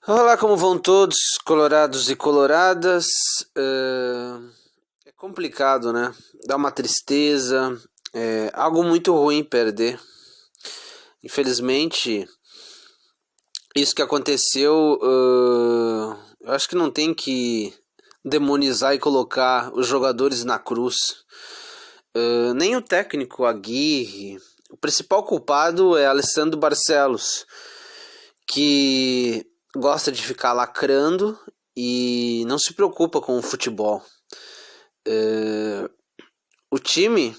Olá, como vão todos, colorados e coloradas? É complicado, né? Dá uma tristeza, é algo muito ruim perder. Infelizmente, isso que aconteceu, eu acho que não tem que demonizar e colocar os jogadores na cruz. Nem o técnico Aguirre. O principal culpado é Alessandro Barcelos, que gosta de ficar lacrando e não se preocupa com o futebol. O time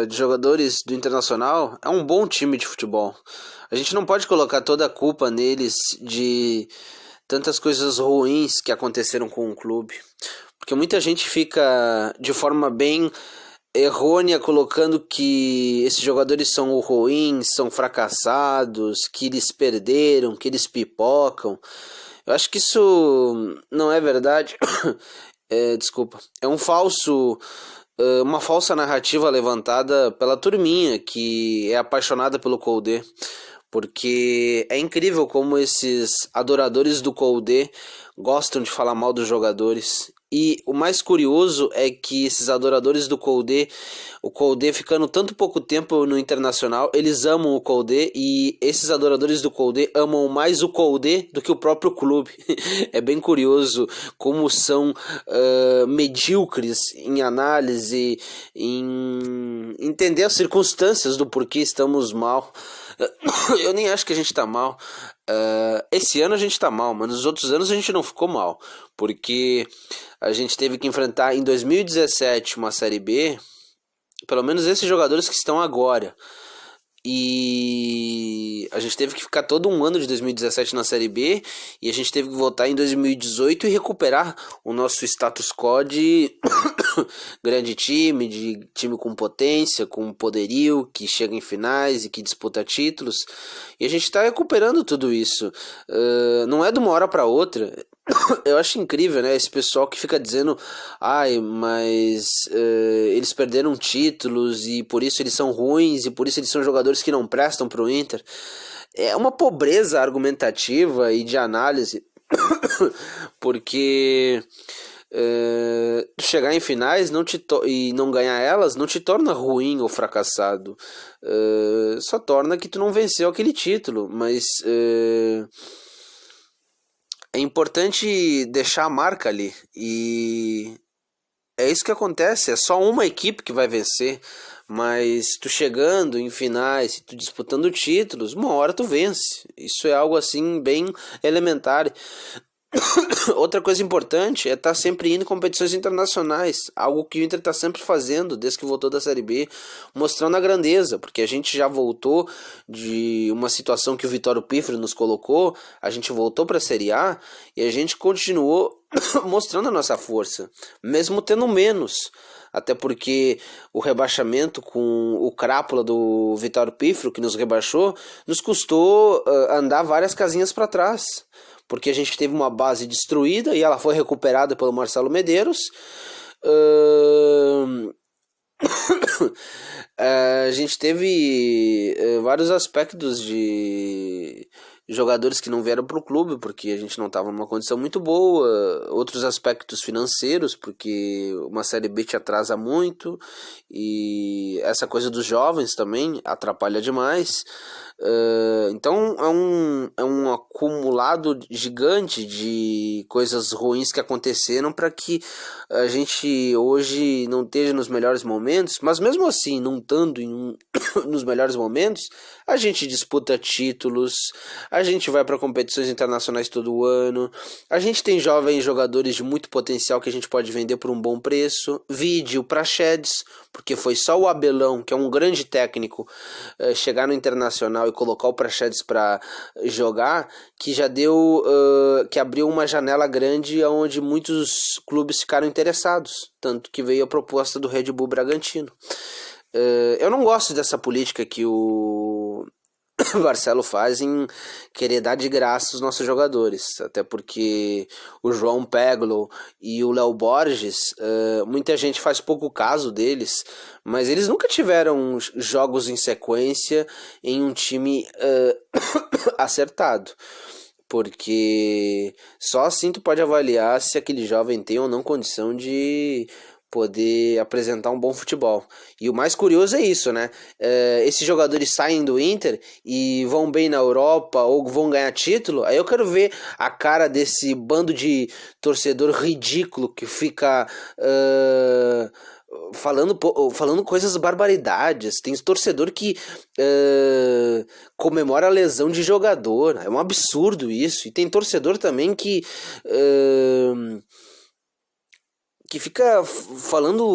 de jogadores do Internacional é um bom time de futebol. A gente não pode colocar toda a culpa neles de tantas coisas ruins que aconteceram com o clube. Porque muita gente fica de forma bem errônea colocando que esses jogadores são ruins, são fracassados, que eles perderam, que eles pipocam. Eu acho que isso não é verdade. Desculpa. É uma falsa narrativa levantada pela turminha que é apaixonada pelo Koudé, porque é incrível como esses adoradores do Koudé gostam de falar mal dos jogadores. E o mais curioso é que esses adoradores do Koudé, o Koudé ficando tanto pouco tempo no Internacional, eles amam o Koudé e esses adoradores do Koudé amam mais o Koudé do que o próprio clube. É bem curioso como são medíocres em análise, em entender as circunstâncias do porquê estamos mal. Eu nem acho que a gente tá mal. Esse ano a gente tá mal, mas nos outros anos a gente não ficou mal. Porque a gente teve que enfrentar em 2017 uma Série B, pelo menos esses jogadores que estão agora. E a gente teve que ficar todo um ano de 2017 na Série B e a gente teve que voltar em 2018 e recuperar o nosso status quo de grande time, de time com potência, com poderio, que chega em finais e que disputa títulos. E a gente está recuperando tudo isso. Não é de uma hora para outra. Eu acho incrível, né? Esse pessoal que fica dizendo, ai, mas eles perderam títulos e por isso eles são ruins e por isso eles são jogadores que não prestam pro Inter. É uma pobreza argumentativa e de análise, porque chegar em finais e não ganhar elas não te torna ruim ou fracassado. Só torna que tu não venceu aquele título, mas é importante deixar a marca ali. E é isso que acontece. É só uma equipe que vai vencer. Mas tu chegando em finais, tu disputando títulos, uma hora tu vence. Isso é algo assim bem elementar. Outra coisa importante é estar sempre indo em competições internacionais, algo que o Inter está sempre fazendo desde que voltou da Série B, mostrando a grandeza, porque a gente já voltou de uma situação que o Vitório Pifre nos colocou, a gente voltou para a Série A e a gente continuou mostrando a nossa força, mesmo tendo menos. Até porque o rebaixamento com o crápula do Vitório Pifre, que nos rebaixou, nos custou andar várias casinhas para trás, porque a gente teve uma base destruída e ela foi recuperada pelo Marcelo Medeiros. A gente teve vários aspectos de jogadores que não vieram para o clube porque a gente não estava numa condição muito boa, outros aspectos financeiros porque uma Série B te atrasa muito e essa coisa dos jovens também atrapalha demais. Então é um acumulado gigante de coisas ruins que aconteceram para que a gente hoje não esteja nos melhores momentos, mas mesmo assim, não estando nos melhores momentos, a gente disputa títulos, a gente vai para competições internacionais todo ano, a gente tem jovens jogadores de muito potencial que a gente pode vender por um bom preço. Vide o Praxedes, porque foi só o Abelão, que é um grande técnico, chegar no Internacional e colocar o Praxedes para jogar, que já deu, que abriu uma janela grande onde muitos clubes ficaram interessados, tanto que veio a proposta do Red Bull Bragantino. Eu não gosto dessa política que o Marcelo faz em querer dar de graça os nossos jogadores, até porque o João Peglo e o Léo Borges, muita gente faz pouco caso deles, mas eles nunca tiveram jogos em sequência em um time acertado. porque só assim tu pode avaliar se aquele jovem tem ou não condição de poder apresentar um bom futebol. E o mais curioso é isso, né? Esses jogadores saem do Inter e vão bem na Europa ou vão ganhar título. Aí eu quero ver a cara desse bando de torcedor ridículo que fica falando coisas barbaridades. Tem torcedor que comemora a lesão de jogador. É um absurdo isso. E tem torcedor também que fica falando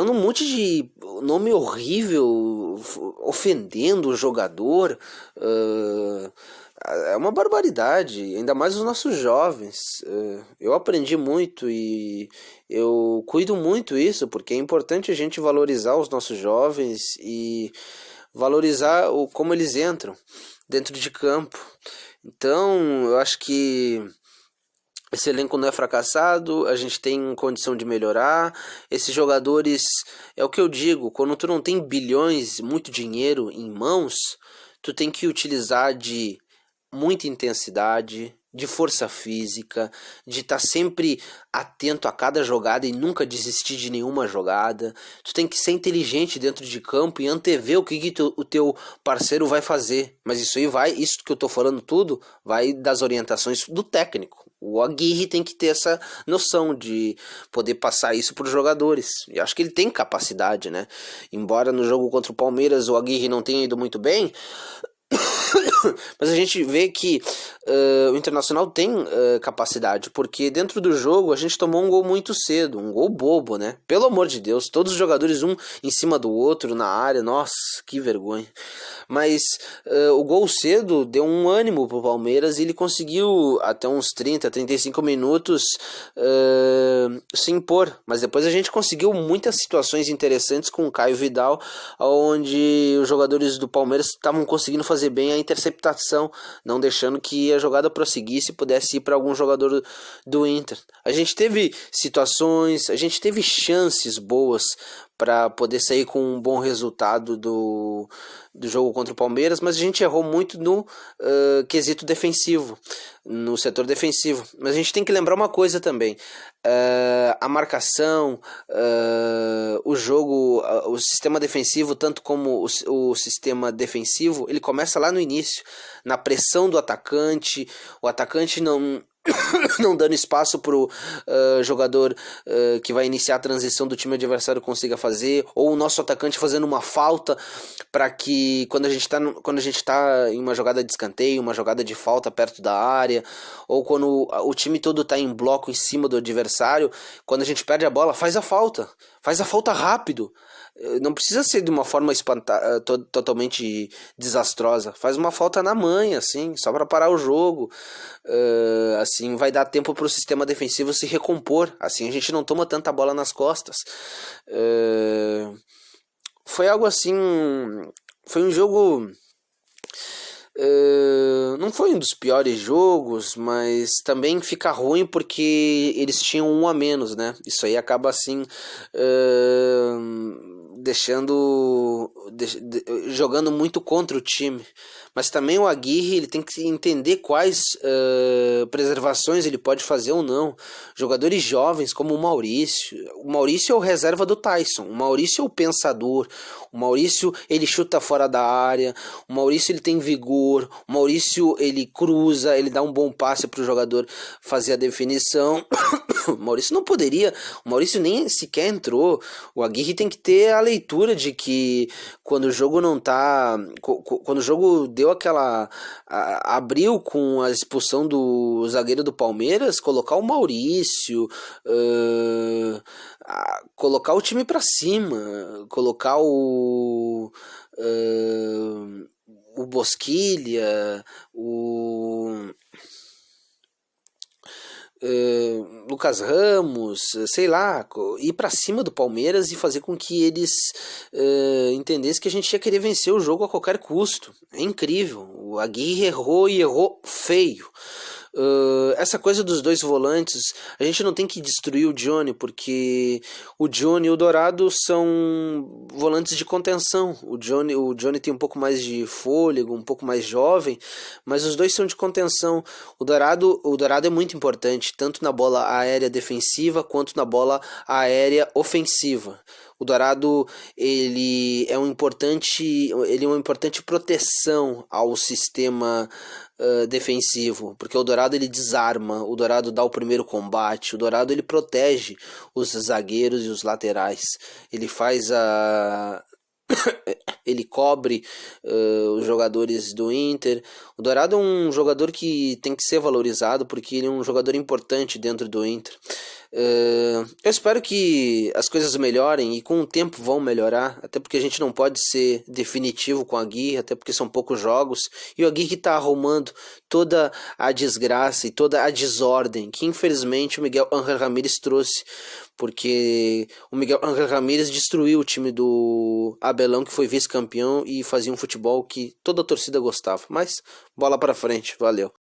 um monte de nome horrível, ofendendo o jogador. É uma barbaridade, ainda mais os nossos jovens. Eu aprendi muito e eu cuido muito isso, porque é importante a gente valorizar os nossos jovens e valorizar como eles entram dentro de campo. Então, eu acho que esse elenco não é fracassado, a gente tem condição de melhorar. Esses jogadores, é o que eu digo, quando tu não tem bilhões, muito dinheiro em mãos, tu tem que utilizar de muita intensidade, de força física, de estar sempre atento a cada jogada e nunca desistir de nenhuma jogada. Tu tem que ser inteligente dentro de campo e antever o que o teu parceiro vai fazer. Mas isso que eu tô falando tudo, vai das orientações do técnico. O Aguirre tem que ter essa noção de poder passar isso para os jogadores. E acho que ele tem capacidade, né? Embora no jogo contra o Palmeiras o Aguirre não tenha ido muito bem, mas a gente vê que o Internacional tem capacidade, porque dentro do jogo a gente tomou um gol muito cedo, um gol bobo, né? Pelo amor de Deus, todos os jogadores um em cima do outro na área, nossa, que vergonha. Mas o gol cedo deu um ânimo pro Palmeiras e ele conseguiu até uns 30, 35 minutos se impor. Mas depois a gente conseguiu muitas situações interessantes com o Caio Vidal, onde os jogadores do Palmeiras estavam conseguindo fazer bem a interceptação, não deixando que a jogada prosseguisse e pudesse ir para algum jogador do Inter. A gente teve situações, a gente teve chances boas para poder sair com um bom resultado do jogo contra o Palmeiras, mas a gente errou muito no quesito defensivo, no setor defensivo. Mas a gente tem que lembrar uma coisa também, a marcação, o jogo, o sistema defensivo, tanto como o sistema defensivo, ele começa lá no início, na pressão do atacante, o atacante não dando espaço para o jogador que vai iniciar a transição do time adversário consiga fazer, ou o nosso atacante fazendo uma falta para que quando a gente tá em uma jogada de escanteio, uma jogada de falta perto da área, ou quando o time todo está em bloco em cima do adversário, quando a gente perde a bola, faz a falta rápido. Não precisa ser de uma forma totalmente desastrosa. Faz uma falta na manha, assim, só para parar o jogo. Assim vai dar tempo para o sistema defensivo se recompor. Assim a gente não toma tanta bola nas costas. Foi algo assim. Foi um jogo. Não foi um dos piores jogos, mas também fica ruim porque eles tinham um a menos, né? Isso aí acaba assim jogando muito contra o time. Mas também o Aguirre ele tem que entender quais preservações ele pode fazer ou não. Jogadores jovens como o Maurício é o reserva do Tyson, o Maurício é o pensador, o Maurício ele chuta fora da área, o Maurício ele tem vigor, o Maurício ele cruza, ele dá um bom passe para o jogador fazer a definição. O Maurício nem sequer entrou. O Aguirre tem que ter a leitura de que quando o jogo não tá, quando o jogo deu abriu com a expulsão do zagueiro do Palmeiras, colocar o Maurício, colocar o time para cima, colocar o Bosquilha, Lucas Ramos, sei lá, ir para cima do Palmeiras e fazer com que eles entendessem que a gente ia querer vencer o jogo a qualquer custo. É incrível. O Aguirre errou e errou feio. Essa coisa dos dois volantes, a gente não tem que destruir o Johnny, porque o Johnny e o Dourado são volantes de contenção. O Johnny tem um pouco mais de fôlego, um pouco mais jovem, mas os dois são de contenção. O Dourado é muito importante, tanto na bola aérea defensiva quanto na bola aérea ofensiva. O Dourado ele é uma importante proteção ao sistema defensivo, porque o Dourado ele desarma, o Dourado dá o primeiro combate, o Dourado ele protege os zagueiros e os laterais, ele faz a ele cobre os jogadores do Inter. O Dourado é um jogador que tem que ser valorizado porque ele é um jogador importante dentro do Inter. Eu espero que as coisas melhorem e com o tempo vão melhorar, até porque a gente não pode ser definitivo com a Gui, até porque são poucos jogos, e o Gui que está arrumando toda a desgraça e toda a desordem que infelizmente o Miguel Ángel Ramírez trouxe, porque o Miguel Ángel Ramírez destruiu o time do Abelão, que foi vice-campeão e fazia um futebol que toda a torcida gostava. Mas bola para frente, valeu.